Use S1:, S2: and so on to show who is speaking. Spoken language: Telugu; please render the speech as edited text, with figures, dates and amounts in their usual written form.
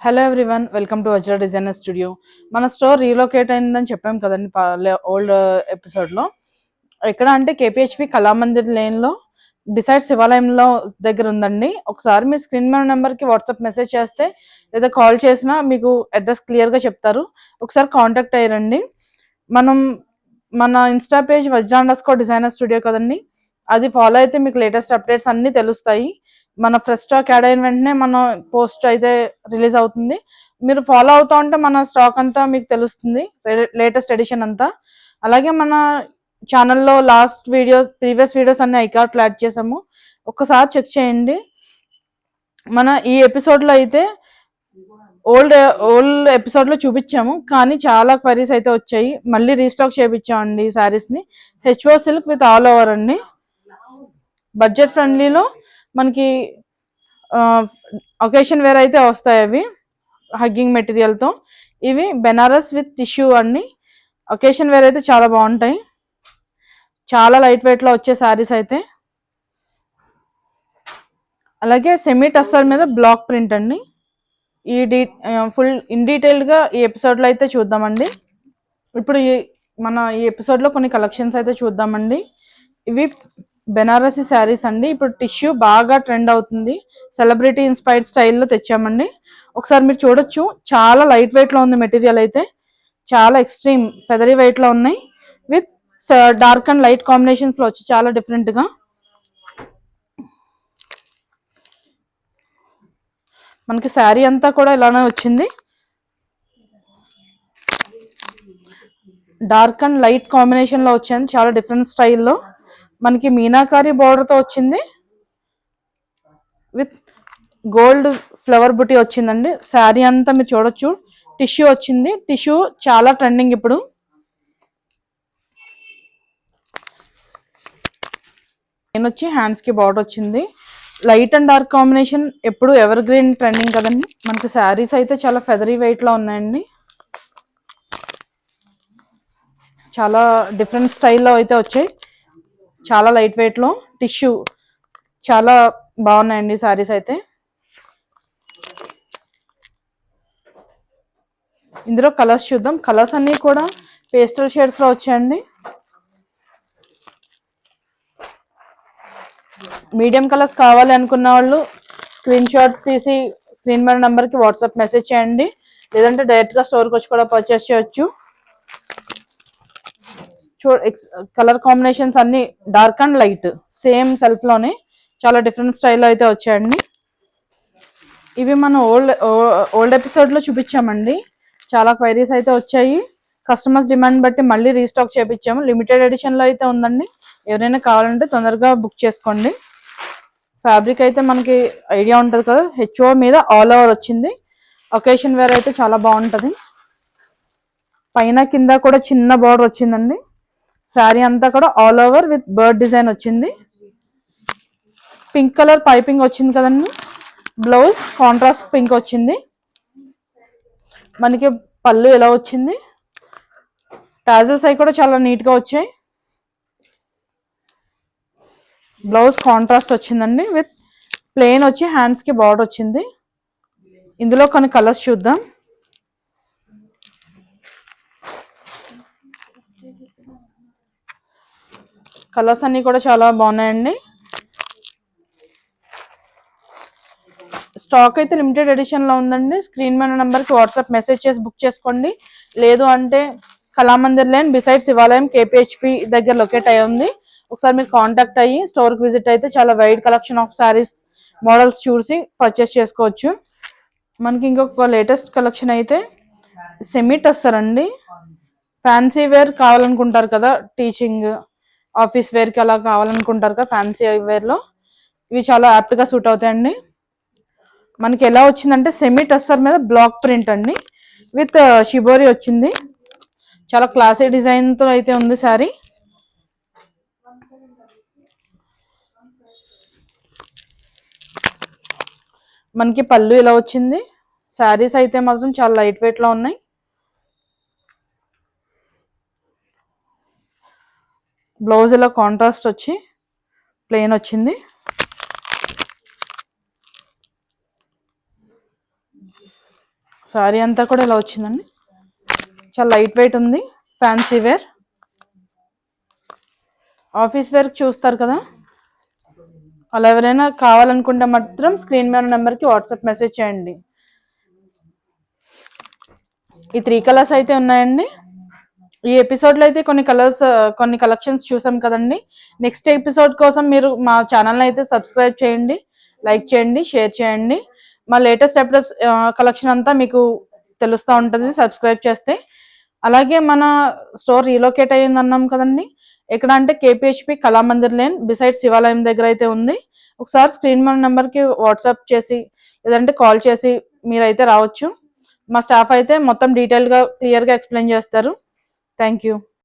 S1: Hello everyone, welcome to Vajra designer studio. మన స్టోర్ రీలొకేట్ అయిందని చెప్పాం కదండి ఓల్డ్ ఎపిసోడ్లో. ఎక్కడ అంటే కేపీహెచ్పి కళామందిర్ లేన్లో డిసైడ్ శివాలయంలో దగ్గర ఉందండి. ఒకసారి మీ స్క్రీన్ మీద నెంబర్కి వాట్సాప్ మెసేజ్ చేస్తే లేదా కాల్ చేసినా మీకు అడ్రస్ క్లియర్గా చెప్తారు. ఒకసారి కాంటాక్ట్ అయ్యారండి. మనం మన ఇన్స్టా పేజ్ వజ్ర_డిజైనర్ స్టూడియో కదండి, అది ఫాలో అయితే మీకు లేటెస్ట్ అప్డేట్స్ అన్నీ తెలుస్తాయి. మన ఫ్రెష్ స్టాక్ యాడ్ అయిన వెంటనే మన పోస్ట్ అయితే రిలీజ్ అవుతుంది. మీరు ఫాలో అవుతూ ఉంటే మన స్టాక్ అంతా మీకు తెలుస్తుంది, లేటెస్ట్ ఎడిషన్ అంతా. అలాగే మన ఛానల్లో ప్రీవియస్ వీడియోస్ అన్ని ఐకార్ట్లో యాడ్ చేసాము, ఒక్కసారి చెక్ చేయండి. మన ఈ ఎపిసోడ్లో అయితే ఓల్డ్ ఎపిసోడ్లో చూపించాము, కానీ చాలా క్వైరీస్ అయితే వచ్చాయి. మళ్ళీ రీస్టాక్ చేయించామండి శారీస్ని. HO silk with all over అండి. బడ్జెట్ ఫ్రెండ్లీలో మనకి ఒకేషన్ వేర్ అయితే వస్తాయి. అవి హగ్గింగ్ మెటీరియల్తో. ఇవి బెనారస్ విత్ టిష్యూ అండి. ఒకేషన్ వేర్ అయితే చాలా బాగుంటాయి. చాలా లైట్ వెయిట్లో వచ్చే శారీస్ అయితే. అలాగే సెమీ టస్సర్ మీద బ్లాక్ ప్రింట్ అండి. ఫుల్ ఇన్ డీటెయిల్డ్గా ఈ ఎపిసోడ్లో అయితే చూద్దామండి. ఇప్పుడు ఈ ఎపిసోడ్లో కొన్ని కలెక్షన్స్ అయితే చూద్దామండి. ఇవి బెనారసీ శారీస్ అండి. ఇప్పుడు టిష్యూ బాగా ట్రెండ్ అవుతుంది, సెలబ్రిటీ ఇన్స్పైర్డ్ స్టైల్లో తెచ్చామండి. ఒకసారి మీరు చూడొచ్చు, చాలా లైట్ వెయిట్లో ఉంది మెటీరియల్ అయితే. చాలా ఎక్స్ట్రీమ్ ఫెదరీ వెయిట్లో ఉన్నాయి, విత్ డార్క్ అండ్ లైట్ కాంబినేషన్స్లో వచ్చి చాలా డిఫరెంట్గా. మనకి శారీ అంతా కూడా ఇలానే వచ్చింది, డార్క్ అండ్ లైట్ కాంబినేషన్లో వచ్చింది, చాలా డిఫరెంట్ స్టైల్లో. మనకి మీనాకారి బార్డర్తో వచ్చింది, విత్ గోల్డ్ ఫ్లవర్ బుటీ వచ్చిందండి. శారీ అంతా మీరు చూడొచ్చు, టిష్యూ వచ్చింది. టిష్యూ చాలా ట్రెండింగ్ ఇప్పుడు. నేను వచ్చి హ్యాండ్స్కి బార్డర్ వచ్చింది. లైట్ అండ్ డార్క్ కాంబినేషన్ ఎప్పుడు ఎవర్ గ్రీన్ ట్రెండింగ్ కదండి. మనకి శారీస్ అయితే చాలా ఫెదరీ వెయిట్లో ఉన్నాయండి, చాలా డిఫరెంట్ స్టైల్లో అయితే వచ్చాయి, చాలా లైట్ వెయిట్లో. టిష్యూ చాలా బాగున్నాయండి శారీస్ అయితే. ఇందులో కలర్స్ చూద్దాం. కలర్స్ అన్నీ కూడా పేస్టల్ షేడ్స్లో వచ్చాయండి. మీడియం కలర్స్ కావాలి అనుకున్న వాళ్ళు స్క్రీన్ షాట్ తీసి స్క్రీన్ మీద నెంబర్కి వాట్సాప్ మెసేజ్ చేయండి, లేదంటే డైరెక్ట్గా స్టోర్కి వచ్చి కూడా పర్చేస్ చేయొచ్చు. కలర్ కాంబినేషన్స్ అన్ని డార్క్ అండ్ లైట్, సేమ్ సెల్ఫ్లోనే చాలా డిఫరెంట్ స్టైల్లో అయితే వచ్చాయండి. ఇవి మనం ఓల్డ్ ఎపిసోడ్లో చూపించామండి. చాలా క్వైరీస్ అయితే వచ్చాయి, కస్టమర్స్ డిమాండ్ బట్టి మళ్ళీ రీస్టాక్ చేయించాము. లిమిటెడ్ ఎడిషన్లో అయితే ఉందండి, ఎవరైనా కావాలంటే తొందరగా బుక్ చేసుకోండి. ఫ్యాబ్రిక్ అయితే మనకి ఐడియా ఉంటుంది కదా, హెచ్ఓ మీద ఆల్ ఓవర్ వచ్చింది. ఒకేషన్ వేర్ అయితే చాలా బాగుంటుంది. పైన కింద కూడా చిన్న బార్డర్ వచ్చిందండి. శారీ అంతా కూడా all over with bird design వచ్చింది. పింక్ కలర్ పైపింగ్ వచ్చింది కదండి. బ్లౌజ్ కాంట్రాస్ట్ పింక్ వచ్చింది. మనకి పళ్ళు ఎలా వచ్చింది, టాజల్స్ అవి కూడా చాలా నీట్గా వచ్చాయి. బ్లౌజ్ కాంట్రాస్ట్ వచ్చిందండి, విత్ ప్లెయిన్ వచ్చి హ్యాండ్స్కి బార్డర్ వచ్చింది. ఇందులో కొన్ని కలర్స్ చూద్దాం. కలర్స్ అన్నీ కూడా చాలా బాగున్నాయండి. స్టాక్ అయితే లిమిటెడ్ ఎడిషన్లో ఉందండి. స్క్రీన్ మీద నెంబర్కి వాట్సాప్ మెసేజ్ చేసి బుక్ చేసుకోండి. లేదు అంటే కళామందిర్ లేన్ బిసైడ్ శివాలయం కేపీహెచ్పి దగ్గర లొకేట్ అయి ఉంది. ఒకసారి మీరు కాంటాక్ట్ అయ్యి స్టోర్కి విజిట్ అయితే చాలా wide collection of sarees models చూసి పర్చేస్ చేసుకోవచ్చు. మనకి ఇంకొక లేటెస్ట్ కలెక్షన్ అయితే సెమీ టస్సర్ అండి. ఫ్యాన్సీ వేర్ కావాలనుకుంటారు కదా, టీచింగ్ ఆఫీస్ వేర్కి అలా కావాలనుకుంటారు కదా, ఫ్యాన్సీ వేర్లో ఇవి చాలా యాప్ట్గా సూట్ అవుతాయండి. మనకి ఎలా వచ్చిందంటే సెమీ టస్సర్ మీద బ్లాక్ ప్రింట్ అండి, విత్ షిబోరి వచ్చింది. చాలా క్లాసీ డిజైన్తో అయితే ఉంది శారీ. మనకి పళ్ళు ఇలా వచ్చింది. శారీస్ అయితే మాత్రం చాలా లైట్ వెయిట్లో ఉన్నాయి. బ్లౌజ్ ఇలా కాంట్రాస్ట్ వచ్చి ప్లెయిన్ వచ్చింది. శారీ అంతా కూడా ఇలా వచ్చిందండి. చాలా లైట్ వెయిట్ ఉంది, ఫ్యాన్సీ వేర్, ఆఫీస్ వేర్ చూస్తారు కదా. అలా ఎవరైనా కావాలనుకుంటే మాత్రం స్క్రీన్ మీద నెంబర్కి వాట్సాప్ మెసేజ్ చేయండి. ఈ 3 కలర్స్ అయితే ఉన్నాయండి. ఈ ఎపిసోడ్లో అయితే కొన్ని కలెక్షన్స్ చూసాం కదండి. నెక్స్ట్ ఎపిసోడ్ కోసం మీరు మా ఛానల్ని అయితే సబ్స్క్రైబ్ చేయండి, లైక్ చేయండి, షేర్ చేయండి. మా లేటెస్ట్ కలెక్షన్ అంతా మీకు తెలుస్తూ ఉంటుంది సబ్స్క్రైబ్ చేస్తే. అలాగే మన స్టోర్ రీలొకేట్ అయ్యింది అన్నాం కదండి. ఎక్కడ అంటే కేపీహెచ్పి కళామందిర్ లేన్ బిసైడ్ శివాలయం దగ్గర అయితే ఉంది. ఒకసారి స్క్రీన్ మన నెంబర్కి వాట్సాప్ చేసి లేదంటే కాల్ చేసి మీరైతే రావచ్చు. మా స్టాఫ్ అయితే మొత్తం డీటెయిల్గా క్లియర్గా ఎక్స్ప్లెయిన్ చేస్తారు. Thank you.